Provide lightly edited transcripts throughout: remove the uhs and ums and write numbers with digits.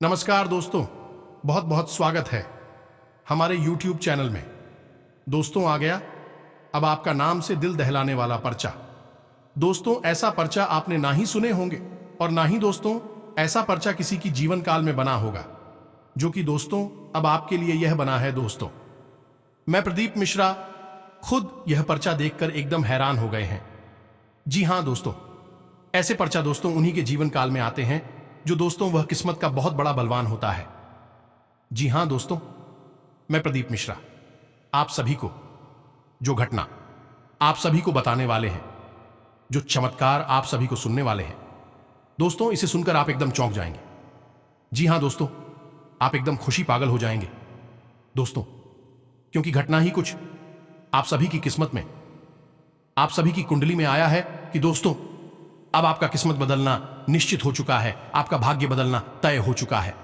नमस्कार दोस्तों, बहुत बहुत स्वागत है हमारे YouTube चैनल में। दोस्तों, आ गया अब आपका नाम से दिल दहलाने वाला पर्चा। दोस्तों, ऐसा पर्चा आपने ना ही सुने होंगे और ना ही दोस्तों ऐसा पर्चा किसी की जीवन काल में बना होगा, जो कि दोस्तों अब आपके लिए यह बना है। दोस्तों, मैं प्रदीप मिश्रा खुद यह पर्चा देखकर एकदम हैरान हो गए हैं। जी हां दोस्तों, ऐसे पर्चा दोस्तों उन्हीं के जीवन काल में आते हैं जो दोस्तों वह किस्मत का बहुत बड़ा बलवान होता है। जी हां दोस्तों, मैं प्रदीप मिश्रा आप सभी को जो घटना आप सभी को बताने वाले हैं, जो चमत्कार आप सभी को सुनने वाले हैं, दोस्तों इसे सुनकर आप एकदम चौंक जाएंगे। जी हां दोस्तों, आप एकदम खुशी पागल हो जाएंगे दोस्तों, क्योंकि घटना ही कुछ आप सभी की किस्मत में, आप सभी की कुंडली में आया है कि दोस्तों अब आपका किस्मत बदलना निश्चित हो चुका है, आपका भाग्य बदलना तय हो चुका है।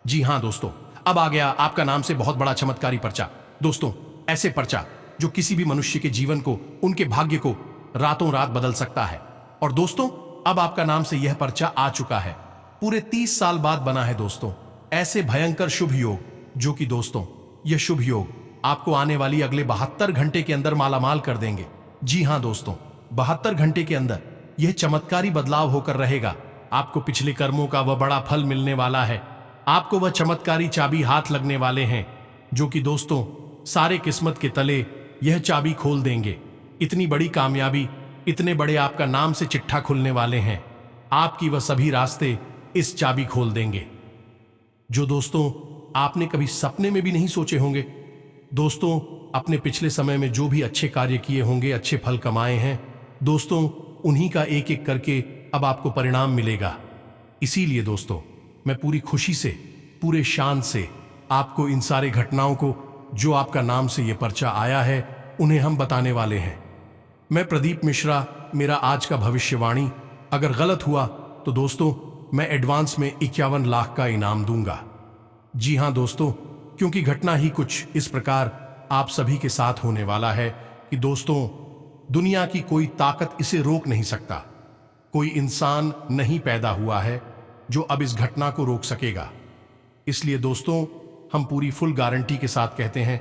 जी हां दोस्तों, अब आ गया आपका नाम से बहुत बड़ा चमत्कारी पर्चा। दोस्तों, ऐसे पर्चा जो किसी भी मनुष्य के जीवन को, उनके भाग्य को रातों रात बदल सकता है। और दोस्तों, अब आपका नाम से यह पर्चा आ चुका है, पूरे 30 साल बाद बना है दोस्तों ऐसे भयंकर शुभ योग, जो कि दोस्तों यह शुभ योग आपको आने वाली अगले 72 घंटे के अंदर मालामाल कर देंगे। जी हां दोस्तों, 72 घंटे के अंदर यह चमत्कारी बदलाव होकर रहेगा। आपको पिछले कर्मों का वह बड़ा फल मिलने वाला है, आपको वह चमत्कारी चाबी हाथ लगने वाले हैं, जो कि दोस्तों सारे किस्मत के तले यह चाबी खोल देंगे। इतनी बड़ी कामयाबी, इतने बड़े आपका नाम से चिट्ठा खुलने वाले हैं, आपकी वह सभी रास्ते इस चाबी खोल देंगे, जो दोस्तों आपने कभी सपने में भी नहीं सोचे होंगे। दोस्तों, अपने पिछले समय में जो भी अच्छे कार्य किए होंगे, अच्छे फल कमाए हैं, दोस्तों उन्हीं का एक एक करके अब आपको परिणाम मिलेगा। इसीलिए दोस्तों मैं पूरी खुशी से, पूरे शान से आपको इन सारे घटनाओं को, जो आपका नाम से ये पर्चा आया है, उन्हें हम बताने वाले हैं। मैं प्रदीप मिश्रा, मेरा आज का भविष्यवाणी अगर गलत हुआ तो दोस्तों मैं एडवांस में 51 लाख का इनाम दूंगा। जी हां दोस्तों, क्योंकि घटना ही कुछ इस प्रकार आप सभी के साथ होने वाला है कि दोस्तों दुनिया की कोई ताकत इसे रोक नहीं सकता। कोई इंसान नहीं पैदा हुआ है जो अब इस घटना को रोक सकेगा। इसलिए दोस्तों हम पूरी फुल गारंटी के साथ कहते हैं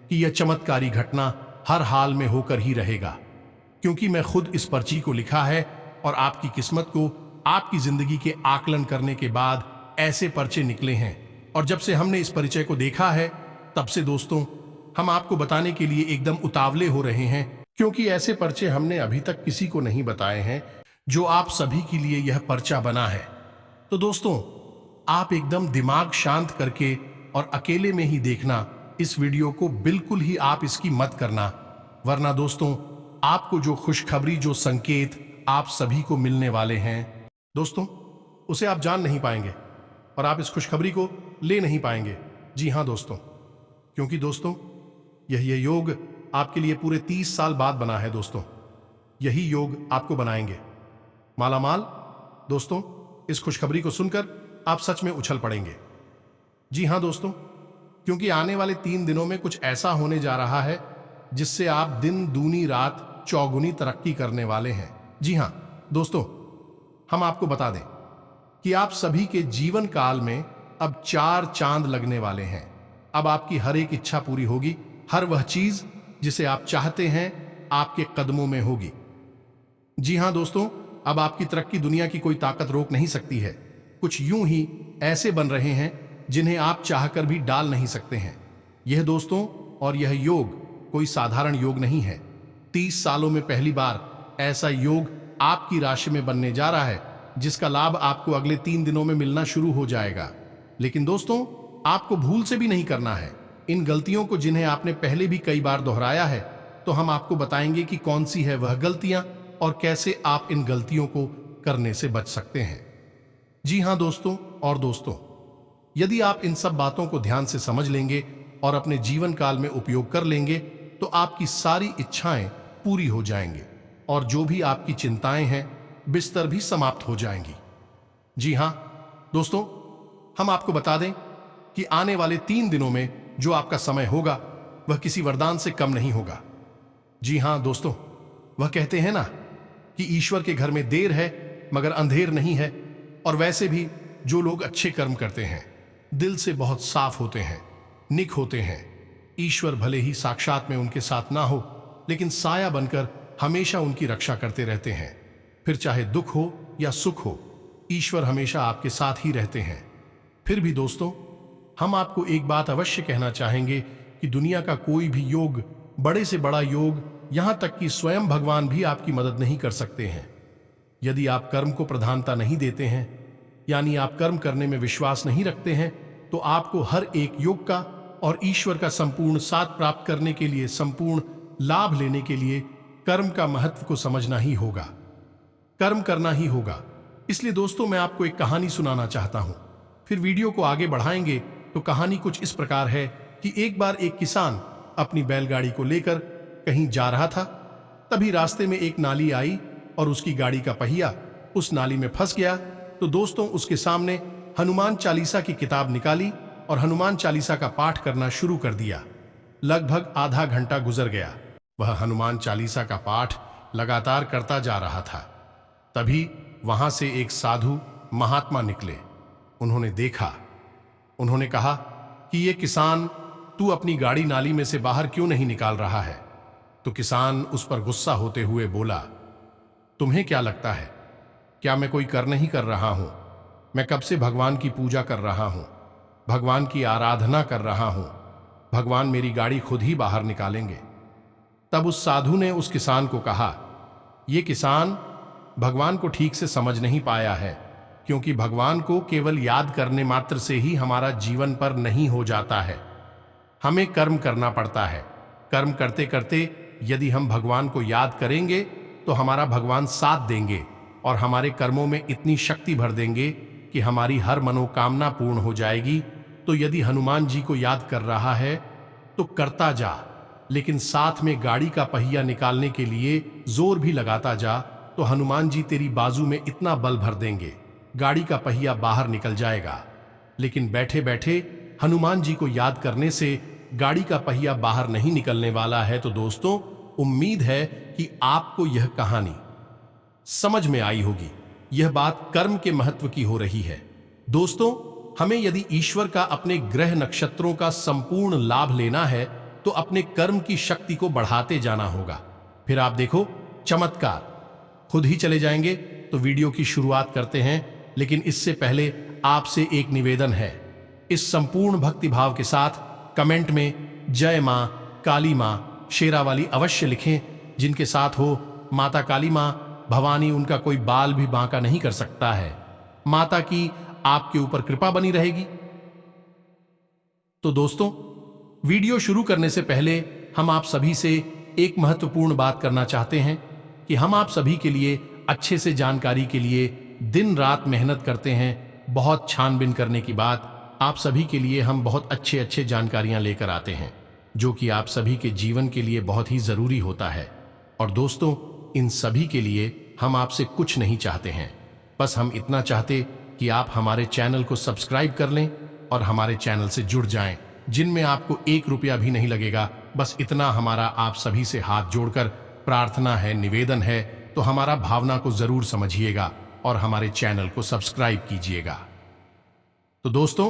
कि यह चमत्कारी घटना हर हाल में होकर ही रहेगा, क्योंकि मैं खुद इस पर्ची को लिखा है और आपकी किस्मत को, आपकी जिंदगी के आकलन करने के बाद ऐसे पर्चे निकले हैं। और जब से हमने इस परिचय को देखा है, तब से दोस्तों हम आपको बताने के लिए एकदम उतावले हो रहे हैं, क्योंकि ऐसे पर्चे हमने अभी तक किसी को नहीं बताए हैं, जो आप सभी के लिए यह पर्चा बना है। तो दोस्तों आप एकदम दिमाग शांत करके और अकेले में ही देखना इस वीडियो को, बिल्कुल ही आप इसकी मत करना, वरना दोस्तों आपको जो खुशखबरी, जो संकेत आप सभी को मिलने वाले हैं दोस्तों, उसे आप जान नहीं पाएंगे और आप इस खुशखबरी को ले नहीं पाएंगे। जी हां दोस्तों, क्योंकि दोस्तों यह योग आपके लिए पूरे 30 साल बाद बना है। दोस्तों यही योग आपको बनाएंगे मालामाल। दोस्तों इस खुशखबरी को सुनकर आप सच में उछल पड़ेंगे। जी हां दोस्तों, क्योंकि आने वाले 3 दिनों में कुछ ऐसा होने जा रहा है जिससे आप दिन दूनी रात चौगुनी तरक्की करने वाले हैं। जी हां दोस्तों, हम आपको बता दें कि आप सभी के जीवन काल में अब 4 चांद लगने वाले हैं। अब आपकी हर एक इच्छा पूरी होगी, हर वह चीज जिसे आप चाहते हैं आपके कदमों में होगी। जी हां दोस्तों, अब आपकी तरक्की दुनिया की कोई ताकत रोक नहीं सकती है। कुछ यूं ही ऐसे बन रहे हैं जिन्हें आप चाहकर भी डाल नहीं सकते हैं। यह दोस्तों और यह योग कोई साधारण योग नहीं है। 30 सालों में पहली बार ऐसा योग आपकी राशि में बनने जा रहा है, जिसका लाभ आपको अगले 3 दिनों में मिलना शुरू हो जाएगा। लेकिन दोस्तों आपको भूल से भी नहीं करना है इन गलतियों को, जिन्हें आपने पहले भी कई बार दोहराया है। तो हम आपको बताएंगे कि कौन सी है वह गलतियां और कैसे आप इन गलतियों को करने से बच सकते हैं। जी हां दोस्तों, और दोस्तों यदि आप इन सब बातों को ध्यान से समझ लेंगे और अपने जीवन काल में उपयोग कर लेंगे, तो आपकी सारी इच्छाएं पूरी हो जाएंगी और जो भी आपकी चिंताएं हैं बिस्तर भी समाप्त हो जाएंगी। जी हां दोस्तों, हम आपको बता दें कि आने वाले 3 दिनों में जो आपका समय होगा वह किसी वरदान से कम नहीं होगा। जी हां दोस्तों, वह कहते हैं ना कि ईश्वर के घर में देर है मगर अंधेर नहीं है, और वैसे भी जो लोग अच्छे कर्म करते हैं, दिल से बहुत साफ होते हैं, निक होते हैं, ईश्वर भले ही साक्षात में उनके साथ ना हो, लेकिन साया बनकर हमेशा उनकी रक्षा करते रहते हैं। फिर चाहे दुख हो या सुख हो, ईश्वर हमेशा आपके साथ ही रहते हैं। फिर भी दोस्तों, हम आपको एक बात अवश्य कहना चाहेंगे कि दुनिया का कोई भी योग, बड़े से बड़ा योग, यहां तक कि स्वयं भगवान भी आपकी मदद नहीं कर सकते हैं। यदि आप कर्म को प्रधानता नहीं देते हैं, यानी आप कर्म करने में विश्वास नहीं रखते हैं, तो आपको हर एक योग का और ईश्वर का संपूर्ण साथ प्राप्त करने के लिए, संपूर्ण लाभ लेने के लिए कर्म का महत्व को समझना ही होगा, कर्म करना ही होगा। इसलिए दोस्तों, मैं आपको एक कहानी सुनाना चाहता हूं। फिर वीडियो को आगे बढ़ाएंगे तो कहानी कुछ इस प्रकार है कि एक बार एक किसान अपनी बैलगाड़ी को लेकर कहीं जा रहा था। तभी रास्ते में एक नाली आई और उसकी गाड़ी का पहिया उस नाली में फंस गया। तो दोस्तों, उसके सामने हनुमान चालीसा की किताब निकाली और हनुमान चालीसा का पाठ करना शुरू कर दिया। लगभग आधा घंटा गुजर गया। वह हनुमान चालीसा का पाठ लगातार करता जा रहा था। तभी वहां से एक साधु महात्मा निकले। उन्होंने देखा, उन्होंने कहा कि ये किसान, तू अपनी गाड़ी नाली में से बाहर क्यों नहीं निकाल रहा है? तो किसान उस पर गुस्सा होते हुए बोला, तुम्हें क्या लगता है, क्या मैं कोई कर नहीं कर रहा हूं? मैं कब से भगवान की पूजा कर रहा हूं, भगवान की आराधना कर रहा हूं। भगवान मेरी गाड़ी खुद ही बाहर निकालेंगे। तब उस साधु ने उस किसान को कहा, ये किसान भगवान को ठीक से समझ नहीं पाया है, क्योंकि भगवान को केवल याद करने मात्र से ही हमारा जीवन पर नहीं हो जाता है। हमें कर्म करना पड़ता है। कर्म करते करते यदि हम भगवान को याद करेंगे तो हमारा भगवान साथ देंगे और हमारे कर्मों में इतनी शक्ति भर देंगे कि हमारी हर मनोकामना पूर्ण हो जाएगी। तो यदि हनुमान जी को याद कर रहा है तो करता जा, लेकिन साथ में गाड़ी का पहिया निकालने के लिए जोर भी लगाता जा, तो हनुमान जी तेरी बाजू में इतना बल भर देंगे, गाड़ी का पहिया बाहर निकल जाएगा। लेकिन बैठे बैठे हनुमान जी को याद करने से गाड़ी का पहिया बाहर नहीं निकलने वाला है। तो दोस्तों, उम्मीद है कि आपको यह कहानी समझ में आई होगी। यह बात कर्म के महत्व की हो रही है। दोस्तों, हमें यदि ईश्वर का अपने ग्रह नक्षत्रों का संपूर्ण लाभ लेना है तो अपने कर्म की शक्ति को बढ़ाते जाना होगा। फिर आप देखो, चमत्कार खुद ही चले जाएंगे। तो वीडियो की शुरुआत करते हैं, लेकिन इससे पहले आपसे एक निवेदन है। इस संपूर्ण भक्ति भाव के साथ कमेंट में जय मां काली मां शेरावाली अवश्य लिखें। जिनके साथ हो माता काली मां भवानी, उनका कोई बाल भी बांका नहीं कर सकता है। माता की आपके ऊपर कृपा बनी रहेगी। तो दोस्तों, वीडियो शुरू करने से पहले हम आप सभी से एक महत्वपूर्ण बात करना चाहते हैं कि हम आप सभी के लिए अच्छे से जानकारी के लिए दिन रात मेहनत करते हैं। बहुत छानबीन करने की बात, आप सभी के लिए हम बहुत अच्छे जानकारियां लेकर आते हैं, जो कि आप सभी के जीवन के लिए बहुत ही जरूरी होता है। और दोस्तों, इन सभी के लिए हम आपसे कुछ नहीं चाहते हैं, बस हम इतना चाहते कि आप हमारे चैनल को सब्सक्राइब कर लें और हमारे चैनल से जुड़ जाएं, जिनमें आपको 1 रुपया भी नहीं लगेगा। बस इतना हमारा आप सभी से हाथ जोड़कर प्रार्थना है, निवेदन है। तो हमारा भावना को जरूर समझिएगा और हमारे चैनल को सब्सक्राइब कीजिएगा। तो दोस्तों,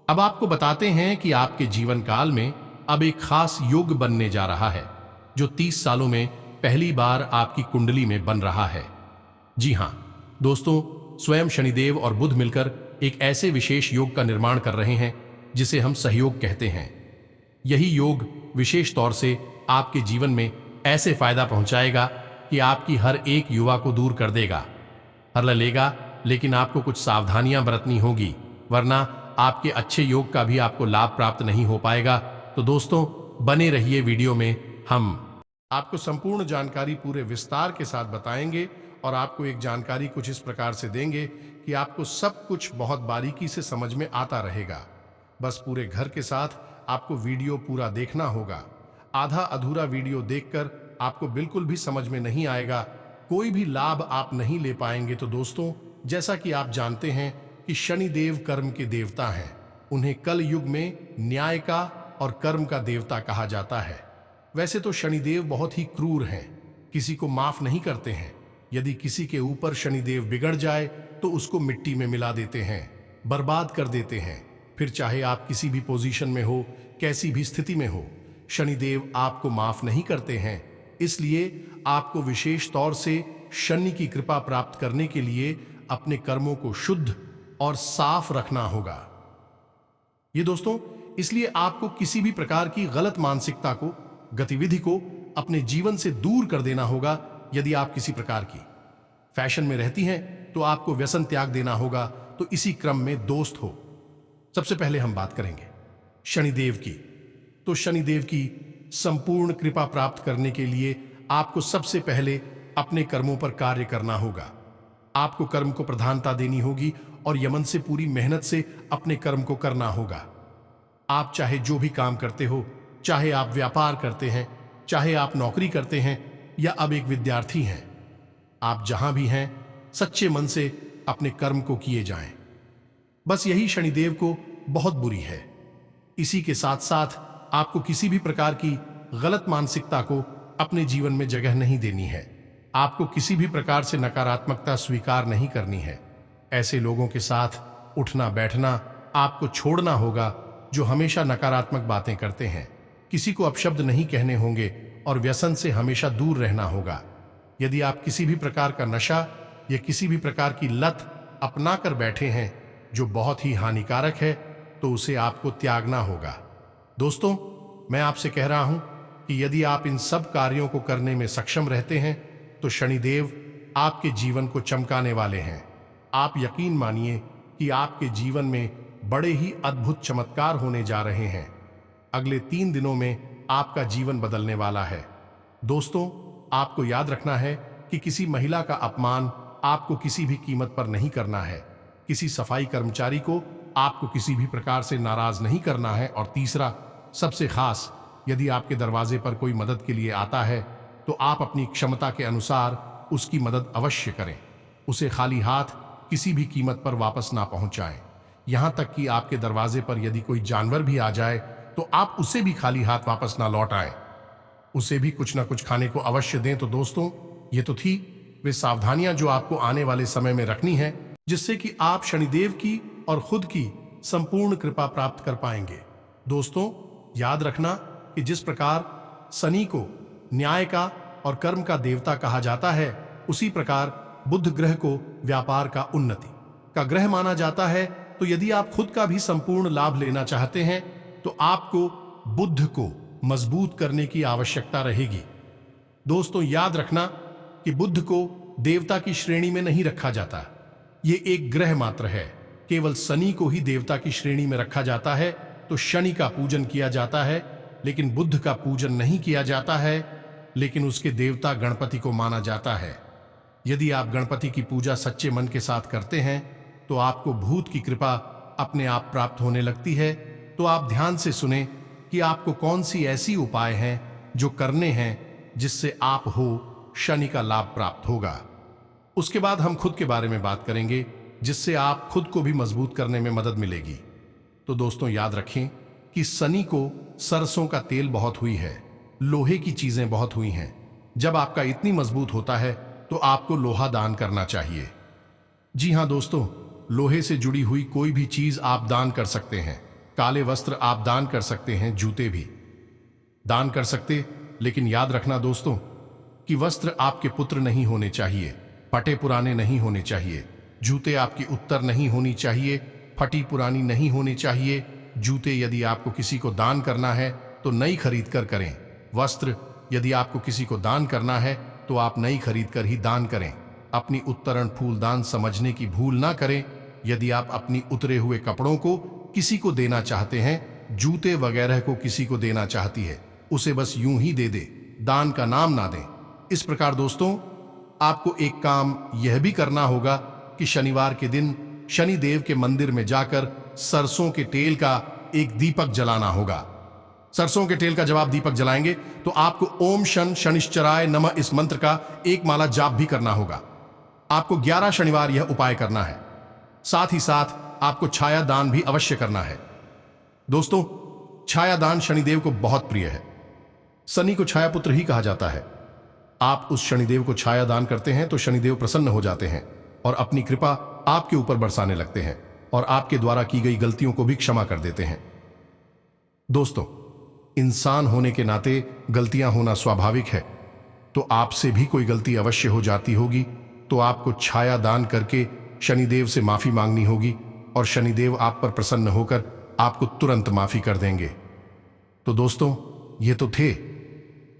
अब आपको बताते हैं कि आपके जीवन काल में अब एक खास योग बनने जा रहा है, जो 30 सालों में पहली बार आपकी कुंडली में बन रहा है। जी हां दोस्तों, स्वयं शनिदेव और बुध मिलकर एक ऐसे विशेष योग का निर्माण कर रहे हैं जिसे हम सहयोग कहते हैं। यही योग विशेष तौर से आपके जीवन में ऐसे फायदा पहुंचाएगा कि आपकी हर एक युवा को दूर कर देगा, हर लेगा। लेकिन आपको कुछ सावधानियां बरतनी होगी, वरना आपके अच्छे योग का भी आपको लाभ प्राप्त नहीं हो पाएगा। तो दोस्तों, बने रहिए वीडियो में। हम आपको संपूर्ण जानकारी पूरे विस्तार के साथ बताएंगे और आपको एक जानकारी कुछ इस प्रकार से देंगे कि आपको सब कुछ बहुत बारीकी से समझ में आता रहेगा। बस पूरे घर के साथ आपको वीडियो पूरा देखना होगा। आधा अधूरा वीडियो देखकर आपको बिल्कुल भी समझ में नहीं आएगा, कोई भी लाभ आप नहीं ले पाएंगे। तो दोस्तों, जैसा कि आप जानते हैं कि शनिदेव कर्म के देवता हैं। उन्हें कल युग में न्याय का और कर्म का देवता कहा जाता है। वैसे तो शनिदेव बहुत ही क्रूर हैं, किसी को माफ नहीं करते हैं। यदि किसी के ऊपर शनिदेव बिगड़ जाए तो उसको मिट्टी में मिला देते हैं, बर्बाद कर देते हैं। फिर चाहे आप किसी भी पोजीशन में हो, कैसी भी स्थिति में हो, शनिदेव आपको माफ नहीं करते हैं। इसलिए आपको विशेष तौर से शनि की कृपा प्राप्त करने के लिए अपने कर्मों को शुद्ध और साफ रखना होगा। ये दोस्तों, इसलिए आपको किसी भी प्रकार की गलत मानसिकता को, गतिविधि को अपने जीवन से दूर कर देना होगा। यदि आप किसी प्रकार की फैशन में रहती हैं तो आपको व्यसन त्याग देना होगा। तो इसी क्रम में दोस्त हो, सबसे पहले हम बात करेंगे शनिदेव की। तो शनिदेव की संपूर्ण कृपा प्राप्त करने के लिए आपको सबसे पहले अपने कर्मों पर कार्य करना होगा। आपको कर्म को प्रधानता देनी होगी और यमन से पूरी मेहनत से अपने कर्म को करना होगा। आप चाहे जो भी काम करते हो, चाहे आप व्यापार करते हैं, चाहे आप नौकरी करते हैं या अब एक विद्यार्थी हैं, आप जहां भी हैं सच्चे मन से अपने कर्म को किए जाएं। बस यही शनिदेव को बहुत बुरी है। इसी के साथ साथ आपको किसी भी प्रकार की गलत मानसिकता को अपने जीवन में जगह नहीं देनी है। आपको किसी भी प्रकार से नकारात्मकता स्वीकार नहीं करनी है। ऐसे लोगों के साथ उठना बैठना आपको छोड़ना होगा जो हमेशा नकारात्मक बातें करते हैं। किसी को अपशब्द नहीं कहने होंगे और व्यसन से हमेशा दूर रहना होगा। यदि आप किसी भी प्रकार का नशा या किसी भी प्रकार की लत अपना कर बैठे हैं जो बहुत ही हानिकारक है, तो उसे आपको त्यागना होगा। दोस्तों, मैं आपसे कह रहा हूं कि यदि आप इन सब कार्यों को करने में सक्षम रहते हैं तो शनिदेव आपके जीवन को चमकाने वाले हैं। आप यकीन मानिए कि आपके जीवन में बड़े ही अद्भुत चमत्कार होने जा रहे हैं। अगले 3 दिनों में आपका जीवन बदलने वाला है। दोस्तों, आपको याद रखना है कि किसी महिला का अपमान आपको किसी भी कीमत पर नहीं करना है। किसी सफाई कर्मचारी को आपको किसी भी प्रकार से नाराज नहीं करना है। और तीसरा, सबसे खास, यदि आपके दरवाजे पर कोई मदद के लिए आता है तो आप अपनी क्षमता के अनुसार उसकी मदद अवश्य करें। उसे खाली हाथ किसी भी कीमत पर वापस ना पहुंचाएं। यहां तक कि आपके दरवाजे पर यदि कोई जानवर भी आ जाए तो आप उसे भी खाली हाथ वापस ना लौट आए, उसे भी कुछ ना कुछ खाने को अवश्य दें। तो दोस्तों, ये तो थी वे सावधानियां जो आपको आने वाले समय में रखनी है, जिससे कि आप शनिदेव की और खुद की संपूर्ण कृपा प्राप्त कर पाएंगे। दोस्तों, याद रखना कि जिस प्रकार शनि को न्याय का और कर्म का देवता कहा जाता है, उसी प्रकार बुध ग्रह को व्यापार का, उन्नति का ग्रह माना जाता है। तो यदि आप खुद का भी संपूर्ण लाभ लेना चाहते हैं तो आपको बुध को मजबूत करने की आवश्यकता रहेगी। दोस्तों, याद रखना कि बुध को देवता की श्रेणी में नहीं रखा जाता। ये एक ग्रह मात्र है। केवल शनि को ही देवता की श्रेणी में रखा जाता है। तो शनि का पूजन किया जाता है, लेकिन बुध का पूजन नहीं किया जाता है, लेकिन उसके देवता गणपति को माना जाता है। यदि आप गणपति की पूजा सच्चे मन के साथ करते हैं तो आपको भूत की कृपा अपने आप प्राप्त होने लगती है। तो आप ध्यान से सुने कि आपको कौन सी ऐसी उपाय हैं जो करने हैं जिससे आप हो शनि का लाभ प्राप्त होगा। उसके बाद हम खुद के बारे में बात करेंगे, जिससे आप खुद को भी मजबूत करने में मदद मिलेगी। तो दोस्तों, याद रखें कि शनि को सरसों का तेल बहुत हुई है, लोहे की चीजें बहुत हुई हैं। जब आपका इतनी मजबूत होता है तो आपको लोहा दान करना चाहिए। जी हां दोस्तों, लोहे से जुड़ी हुई कोई भी चीज आप दान कर सकते हैं। काले वस्त्र आप दान कर सकते हैं, जूते भी दान कर सकते। लेकिन याद रखना दोस्तों कि वस्त्र आपके पुत्र नहीं होने चाहिए, फटे पुराने नहीं होने चाहिए। जूते आपकी उत्तर नहीं होनी चाहिए, फटी पुरानी नहीं होनी चाहिए। जूते यदि आपको किसी को दान करना है तो नई खरीद कर करें। वस्त्र यदि आपको किसी को दान करना है तो आप नई खरीद कर ही दान करें। अपनी उत्तरण फूलदान समझने की भूल ना करें। यदि आप अपनी उतरे हुए कपड़ों को किसी को देना चाहते हैं, जूते वगैरह को किसी को देना चाहती है, उसे बस यूं ही दे दे, दान का नाम ना दें। इस प्रकार दोस्तों, आपको एक काम यह भी करना होगा कि शनिवार के दिन शनिदेव के मंदिर में जाकर सरसों के तेल का एक दीपक जलाना होगा। सरसों के तेल का जब आप दीपक जलाएंगे तो आपको ओम शन शनिश्चराय नमः इस मंत्र का एक माला जाप भी करना होगा। आपको 11 शनिवार यह उपाय करना है। साथ ही साथ आपको छाया दान भी अवश्य करना है। दोस्तों, छाया दान शनिदेव को बहुत प्रिय है। शनि को छाया पुत्र ही कहा जाता है। आप उस शनिदेव को छाया दान करते हैं तो शनिदेव प्रसन्न हो जाते हैं और अपनी कृपा आपके ऊपर बरसाने लगते हैं और आपके द्वारा की गई गलतियों को भी क्षमा कर देते हैं। दोस्तों, इंसान होने के नाते गलतियां होना स्वाभाविक है, तो आपसे भी कोई गलती अवश्य हो जाती होगी, तो आपको छाया दान करके शनिदेव से माफी मांगनी होगी और शनिदेव आप पर प्रसन्न होकर आपको तुरंत माफी कर देंगे। तो दोस्तों, ये तो थे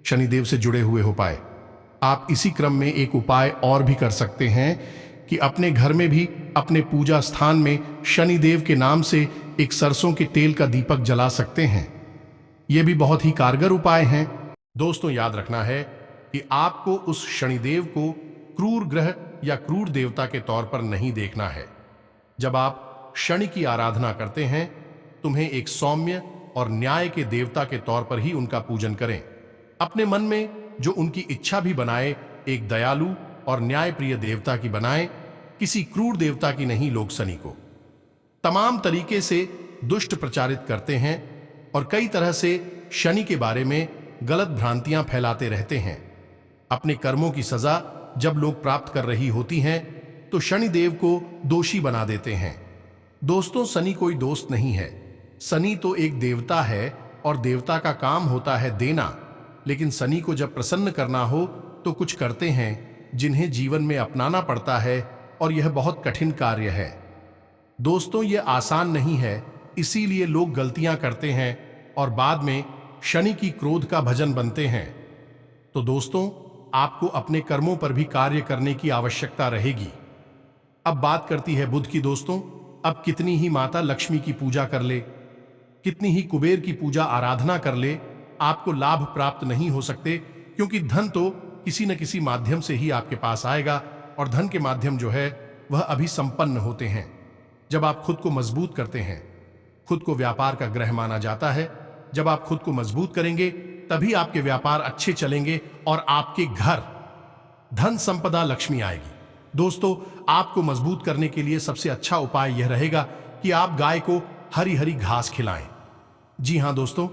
शनिदेव से जुड़े हुए उपाय। आप इसी क्रम में एक उपाय और भी कर सकते हैं कि अपने घर में भी अपने पूजा स्थान में शनिदेव के नाम से एक सरसों के तेल का दीपक जला सकते हैं। यह भी बहुत ही कारगर उपाय हैं। दोस्तों, याद रखना है कि आपको उस शनिदेव को क्रूर ग्रह या क्रूर देवता के तौर पर नहीं देखना है। जब आप शनि की आराधना करते हैं, तुम्हें एक सौम्य और न्याय के देवता के तौर पर ही उनका पूजन करें। अपने मन में जो उनकी इच्छा भी बनाए, एक दयालु और न्यायप्रिय देवता की बनाए, किसी क्रूर देवता की नहीं। लोग शनि को तमाम तरीके से दुष्ट प्रचारित करते हैं और कई तरह से शनि के बारे में गलत भ्रांतियां फैलाते रहते हैं। अपने कर्मों की सजा जब लोग प्राप्त कर रही होती हैं, तो शनिदेव को दोषी बना देते हैं। दोस्तों, शनि कोई दोस्त नहीं है। शनि तो एक देवता है और देवता का काम होता है देना, लेकिन शनि को जब प्रसन्न करना हो तो कुछ करते हैं जिन्हें जीवन में अपनाना पड़ता है, और यह बहुत कठिन कार्य है। दोस्तों, यह आसान नहीं है, इसीलिए लोग गलतियां करते हैं और बाद में शनि की क्रोध का भजन बनते हैं। तो दोस्तों, आपको अपने कर्मों पर भी कार्य करने की आवश्यकता रहेगी। अब बात करती है बुध की। दोस्तों, अब कितनी ही माता लक्ष्मी की पूजा कर ले, कितनी ही कुबेर की पूजा आराधना कर ले, आपको लाभ प्राप्त नहीं हो सकते, क्योंकि धन तो किसी न किसी माध्यम से ही आपके पास आएगा, और धन के माध्यम जो है वह अभी संपन्न होते हैं। जब आप खुद को मजबूत करते हैं, खुद को व्यापार का ग्रह माना जाता है। जब आप खुद को मजबूत करेंगे, तभी आपके व्यापार अच्छे चलेंगे और आपके घर धन संपदा लक्ष्मी आएगी। दोस्तों, आपको मजबूत करने के लिए सबसे अच्छा उपाय यह रहेगा कि आप गाय को हरी हरी घास खिलाएं। जी हां दोस्तों,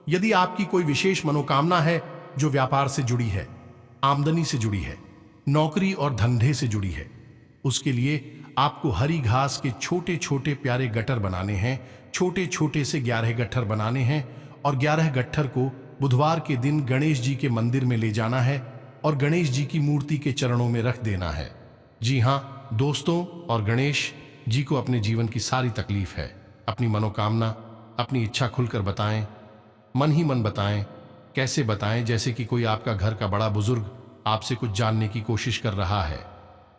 यदि आपकी कोई विशेष मनोकामना है जो व्यापार से जुड़ी है, आमदनी से जुड़ी है, नौकरी और धंधे से जुड़ी है, उसके लिए आपको हरी घास के छोटे छोटे प्यारे गट्ठर बनाने हैं। छोटे छोटे से 11 गट्ठर बनाने हैं और 11 गट्ठर को बुधवार के दिन गणेश जी के मंदिर में ले जाना है और गणेश जी की मूर्ति के चरणों में रख देना है। जी हां दोस्तों, और गणेश जी को अपने जीवन की सारी तकलीफ है, अपनी मनोकामना, अपनी इच्छा खुलकर बताएं, मन ही मन बताएं। कैसे बताएं? जैसे कि कोई आपका घर का बड़ा बुजुर्ग आपसे कुछ जानने की कोशिश कर रहा है।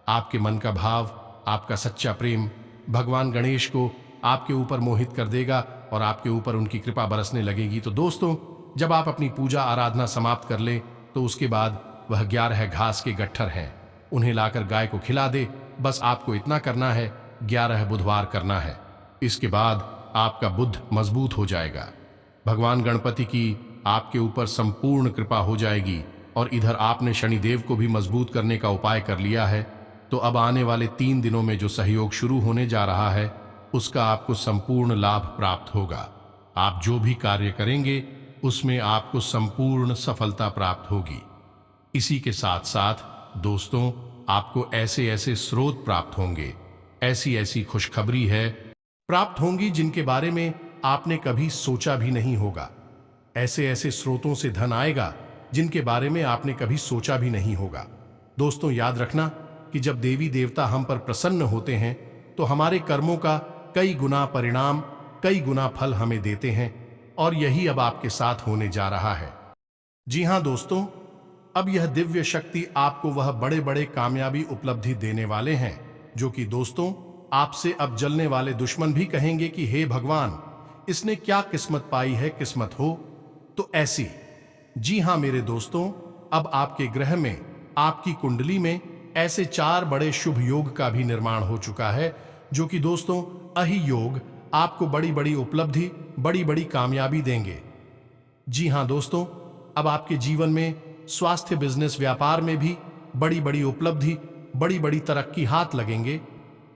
आपके मन का भाव, आपका सच्चा प्रेम भगवान गणेश को आपके ऊपर मोहित कर देगा और आपके ऊपर उनकी कृपा बरसने लगेगी। तो दोस्तों, जब आप अपनी पूजा आराधना समाप्त कर ले, तो उसके बाद वह 11 घास के गट्ठर हैं, उन्हें लाकर गाय को खिला दे। बस आपको इतना करना है, 11 बुधवार करना है। इसके बाद आपका बुध मजबूत हो जाएगा, भगवान गणपति की आपके ऊपर संपूर्ण कृपा हो जाएगी। और इधर आपने शनिदेव को भी मजबूत करने का उपाय कर लिया है, तो अब आने वाले 3 दिनों में जो सहयोग शुरू होने जा रहा है, उसका आपको संपूर्ण लाभ प्राप्त होगा। आप जो भी कार्य करेंगे, उसमें आपको संपूर्ण सफलता प्राप्त होगी। इसी के साथ साथ दोस्तों, आपको ऐसे ऐसे स्रोत प्राप्त होंगे, ऐसी ऐसी खुशखबरी है प्राप्त होंगी जिनके बारे में आपने कभी सोचा भी नहीं होगा। ऐसे ऐसे स्रोतों से धन आएगा जिनके बारे में आपने कभी सोचा भी नहीं होगा। दोस्तों, याद रखना कि जब देवी देवता हम पर प्रसन्न होते हैं, तो हमारे कर्मों का कई गुना परिणाम, कई गुना फल हमें देते हैं, और यही अब आपके साथ होने जा रहा है। जी हां दोस्तों, अब यह दिव्य शक्ति आपको वह बड़े बड़े कामयाबी उपलब्धि देने वाले हैं, जो कि दोस्तों आपसे अब जलने वाले दुश्मन भी कहेंगे कि हे भगवान, इसने क्या किस्मत पाई है, किस्मत हो तो ऐसी। जी हां मेरे दोस्तों, अब आपके ग्रह में, आपकी कुंडली में ऐसे 4 बड़े शुभ योग का भी निर्माण हो चुका है, जो कि दोस्तों अहि योग आपको बड़ी बड़ी उपलब्धि, बड़ी बड़ी कामयाबी देंगे। जी हां दोस्तों, अब आपके जीवन में स्वास्थ्य, बिजनेस, व्यापार में भी बड़ी बड़ी उपलब्धि, बड़ी बड़ी तरक्की हाथ लगेंगे।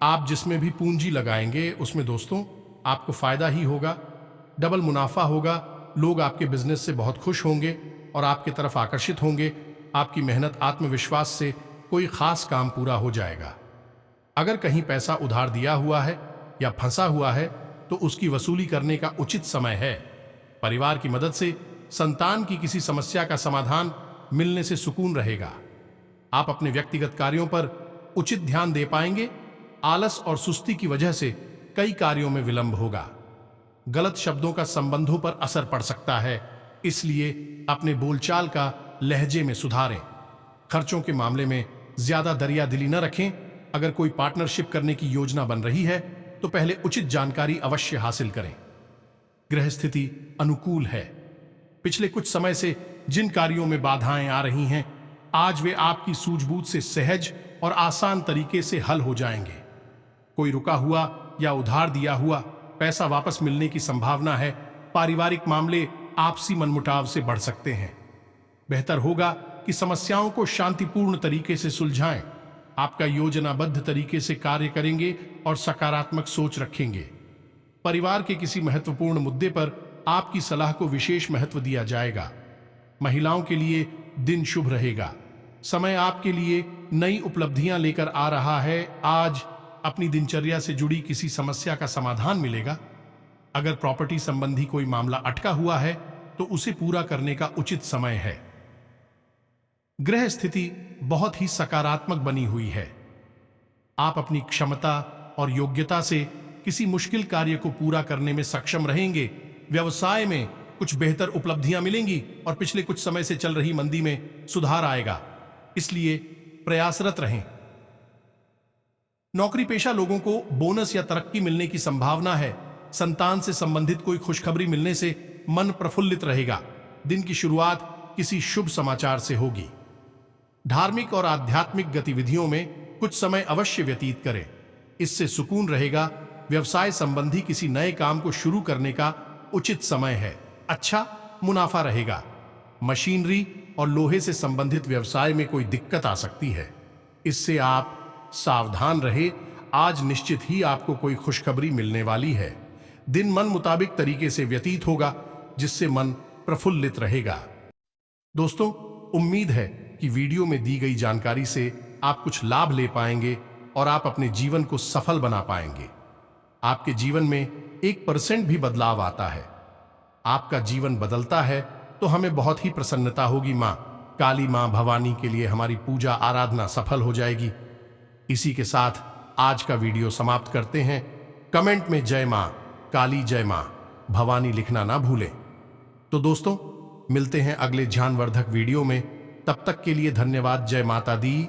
आप जिसमें भी पूंजी लगाएंगे, उसमें दोस्तों आपको फायदा ही होगा, डबल मुनाफा होगा। लोग आपके बिजनेस से बहुत खुश होंगे और आपकी तरफ आकर्षित होंगे। आपकी मेहनत, आत्मविश्वास से कोई खास काम पूरा हो जाएगा। अगर कहीं पैसा उधार दिया हुआ है या फंसा हुआ है तो उसकी वसूली करने का उचित समय है। परिवार की मदद से संतान की किसी समस्या का समाधान मिलने से सुकून रहेगा। आप अपने व्यक्तिगत कार्यों पर उचित ध्यान दे पाएंगे। आलस और सुस्ती की वजह से कई कार्यों में विलंब होगा। गलत शब्दों का संबंधों पर असर पड़ सकता है, इसलिए अपने बोलचाल का लहजे में सुधारें। खर्चों के मामले में ज्यादा दरियादिली न रखें। अगर कोई पार्टनरशिप करने की योजना बन रही है तो पहले उचित जानकारी अवश्य हासिल करें। ग्रह स्थिति अनुकूल है। पिछले कुछ समय से जिन कार्यों में बाधाएं आ रही हैं, आज वे आपकी सूझबूझ से सहज और आसान तरीके से हल हो जाएंगे। कोई रुका हुआ या उधार दिया हुआ पैसा वापस मिलने की संभावना है। पारिवारिक मामले आपसी मनमुटाव से बढ़ सकते हैं। बेहतर होगा कि समस्याओं को शांतिपूर्ण तरीके से सुलझाएं। आपका योजनाबद्ध तरीके से कार्य करेंगे और सकारात्मक सोच रखेंगे। परिवार के किसी महत्वपूर्ण मुद्दे पर आपकी सलाह को विशेष महत्व दिया जाएगा। महिलाओं के लिए दिन शुभ रहेगा। समय आपके लिए नई उपलब्धियां लेकर आ रहा है। आज अपनी दिनचर्या से जुड़ी किसी समस्या का समाधान मिलेगा। अगर प्रॉपर्टी संबंधी कोई मामला अटका हुआ है तो उसे पूरा करने का उचित समय है। ग्रह स्थिति बहुत ही सकारात्मक बनी हुई है। आप अपनी क्षमता और योग्यता से किसी मुश्किल कार्य को पूरा करने में सक्षम रहेंगे। व्यवसाय में कुछ बेहतर उपलब्धियां मिलेंगी और पिछले कुछ समय से चल रही मंदी में सुधार आएगा, इसलिए प्रयासरत रहें। नौकरी पेशा लोगों को बोनस या तरक्की मिलने की संभावना है। संतान से संबंधित कोई खुशखबरी मिलने से मन प्रफुल्लित रहेगा। दिन की शुरुआत किसी शुभ समाचार से होगी। धार्मिक और आध्यात्मिक गतिविधियों में कुछ समय अवश्य व्यतीत करें, इससे सुकून रहेगा। व्यवसाय संबंधी किसी नए काम को शुरू करने का उचित समय है। अच्छा मुनाफा रहेगा। मशीनरी और लोहे से संबंधित व्यवसाय में कोई दिक्कत आ सकती है, इससे आप सावधान रहे। आज निश्चित ही आपको कोई खुशखबरी मिलने वाली है। दिन मन मुताबिक तरीके से व्यतीत होगा, जिससे मन प्रफुल्लित रहेगा। दोस्तों, उम्मीद है कि वीडियो में दी गई जानकारी से आप कुछ लाभ ले पाएंगे और आप अपने जीवन को सफल बना पाएंगे। आपके जीवन में 1% भी बदलाव आता है, आपका जीवन बदलता है, तो हमें बहुत ही प्रसन्नता होगी। मां काली, मां भवानी के लिए हमारी पूजा आराधना सफल हो जाएगी। इसी के साथ आज का वीडियो समाप्त करते हैं। कमेंट में जय मां काली, जय मां भवानी लिखना ना भूलें। तो दोस्तों, मिलते हैं अगले ज्ञानवर्धक वीडियो में। तब तक के लिए धन्यवाद। जय माता दी।